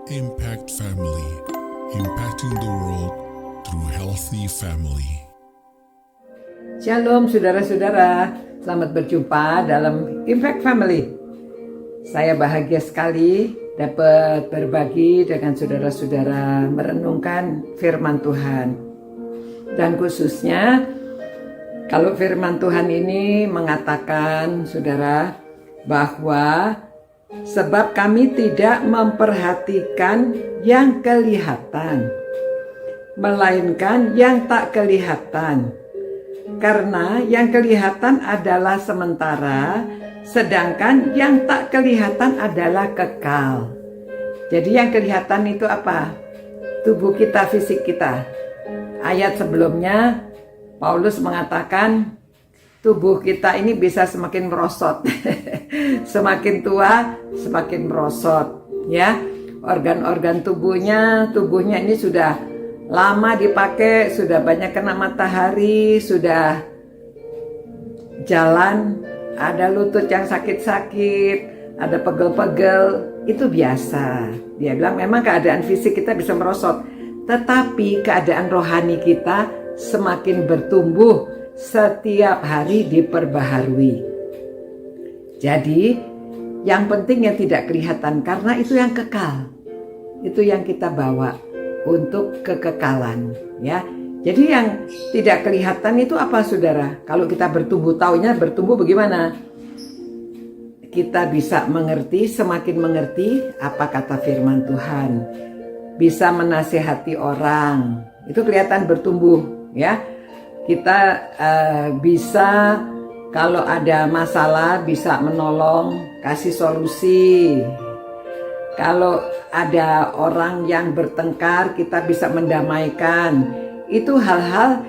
Impact Family, impacting the world through healthy family. Shalom saudara-saudara, selamat berjumpa dalam Impact Family. Saya bahagia sekali dapat berbagi dengan saudara-saudara merenungkan firman Tuhan. Dan khususnya kalau firman Tuhan ini mengatakan saudara bahwa sebab kami tidak memperhatikan yang kelihatan, melainkan yang tak kelihatan. Karena yang kelihatan adalah sementara, sedangkan yang tak kelihatan adalah kekal. Jadi yang kelihatan itu apa? Tubuh kita, fisik kita. Ayat sebelumnya Paulus mengatakan tubuh kita ini bisa semakin merosot. Semakin tua, semakin merosot, ya. Organ-organ tubuhnya ini sudah lama dipakai, sudah banyak kena matahari, sudah jalan, ada lutut yang sakit-sakit, ada pegel-pegel, itu biasa. Dia bilang memang keadaan fisik kita bisa merosot, tetapi keadaan rohani kita semakin bertumbuh, setiap hari diperbaharui. Jadi yang penting yang tidak kelihatan, karena itu yang kekal, itu yang kita bawa untuk kekekalan, ya. Jadi yang tidak kelihatan itu apa saudara? Kalau kita bertumbuh, taunya bertumbuh bagaimana? Kita bisa mengerti, semakin mengerti apa kata firman Tuhan, bisa menasihati orang, itu kelihatan bertumbuh, ya. Kita bisa kalau ada masalah bisa menolong, kasih solusi. Kalau ada orang yang bertengkar, kita bisa mendamaikan. Itu hal-hal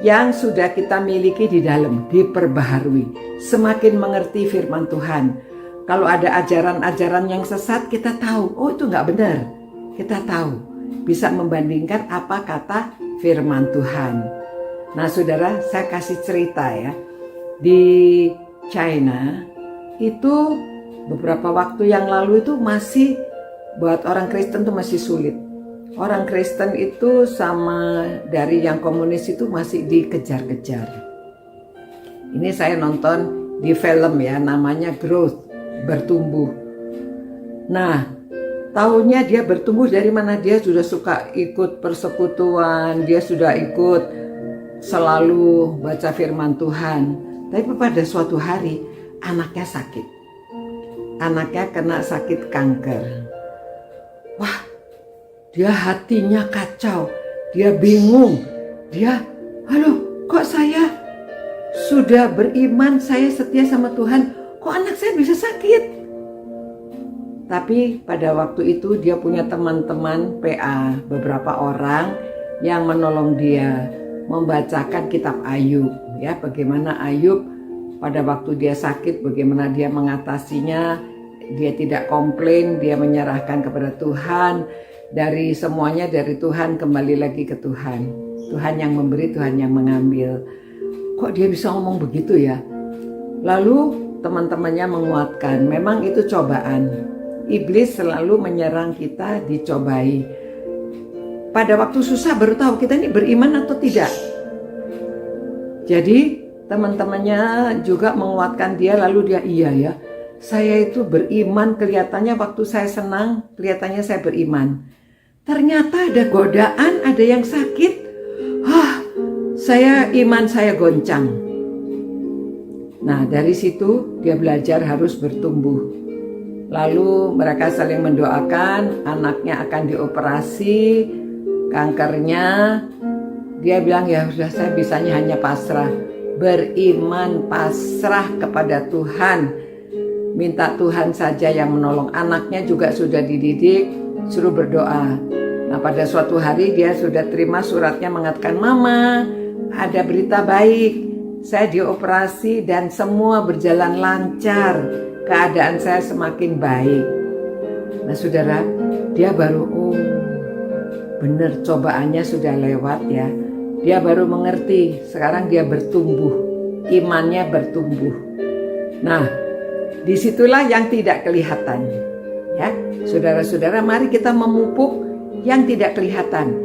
yang sudah kita miliki di dalam, diperbaharui. Semakin mengerti firman Tuhan. Kalau ada ajaran-ajaran yang sesat, kita tahu, oh itu nggak benar. Kita tahu, bisa membandingkan apa kata firman Tuhan. Nah saudara, saya kasih cerita ya. Di China itu beberapa waktu yang lalu itu masih buat orang Kristen itu masih sulit. Orang Kristen itu sama dari yang komunis itu masih dikejar-kejar. Ini saya nonton di film ya, namanya Growth, bertumbuh. Nah, tahunya dia bertumbuh dari mana? Dia sudah suka ikut persekutuan, dia sudah ikut selalu baca firman Tuhan. Tapi pada suatu hari anaknya sakit. Anaknya kena sakit kanker. Wah, dia hatinya kacau. Dia bingung. Dia, halo, kok saya sudah beriman, saya setia sama Tuhan, kok anak saya bisa sakit? Tapi pada waktu itu dia punya teman-teman PA, beberapa orang yang menolong dia membacakan kitab Ayub, ya, bagaimana Ayub pada waktu dia sakit, bagaimana dia mengatasinya. Dia tidak komplain, dia menyerahkan kepada Tuhan. Dari semuanya dari Tuhan, kembali lagi ke Tuhan. Tuhan yang memberi, Tuhan yang mengambil. Kok dia bisa ngomong begitu ya? Lalu teman-temannya menguatkan, memang itu cobaan. Iblis selalu menyerang kita, dicobai. Pada waktu susah baru tahu kita ini beriman atau tidak. Jadi teman-temannya juga menguatkan dia, lalu dia, iya ya, saya itu beriman, kelihatannya waktu saya senang, kelihatannya saya beriman. Ternyata ada godaan, ada yang sakit. Iman saya goncang. Nah dari situ dia belajar harus bertumbuh. Lalu mereka saling mendoakan, anaknya akan dioperasi, kankernya. Dia bilang ya sudah, saya bisanya hanya pasrah. Beriman, pasrah kepada Tuhan. Minta Tuhan saja yang menolong. Anaknya juga sudah dididik, suruh berdoa. Nah pada suatu hari dia sudah terima suratnya mengatakan, Mama, ada berita baik. Saya dioperasi dan semua berjalan lancar. Keadaan saya semakin baik. Nah saudara, dia baru, oh benar, cobaannya sudah lewat ya. Dia baru mengerti, sekarang dia bertumbuh, imannya bertumbuh. Nah, disitulah yang tidak kelihatan. Ya, saudara-saudara, mari kita memupuk yang tidak kelihatan.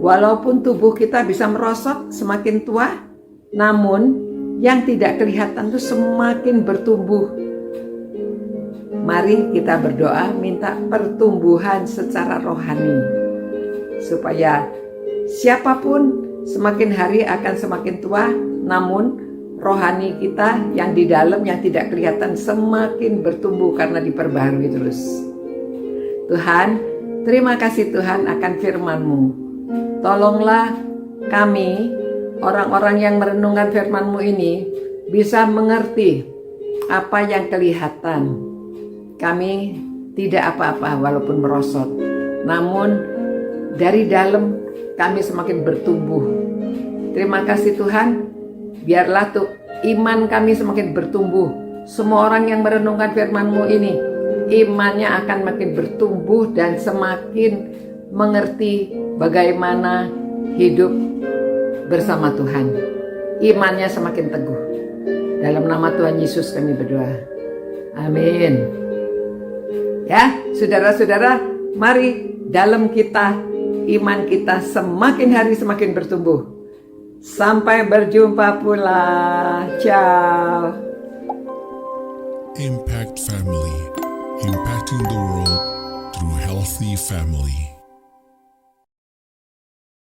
Walaupun tubuh kita bisa merosot semakin tua, namun yang tidak kelihatan itu semakin bertumbuh. Mari kita berdoa minta pertumbuhan secara rohani, supaya siapapun semakin hari akan semakin tua, namun rohani kita yang di dalam yang tidak kelihatan semakin bertumbuh karena diperbaharui terus. Tuhan, terima kasih Tuhan akan firman-Mu. Tolonglah kami, orang-orang yang merenungkan firman-Mu ini, bisa mengerti apa yang kelihatan. Kami tidak apa-apa walaupun merosot, namun dari dalam kami semakin bertumbuh. Terima kasih Tuhan, biarlah tuh iman kami semakin bertumbuh. Semua orang yang merenungkan firman-Mu ini, imannya akan makin bertumbuh dan semakin mengerti bagaimana hidup bersama Tuhan. Imannya semakin teguh. Dalam nama Tuhan Yesus kami berdoa. Amin. Ya, saudara-saudara, mari dalam kita, iman kita semakin hari semakin bertumbuh. Sampai berjumpa pula. Ciao. Impact Family, impacting the world through healthy family.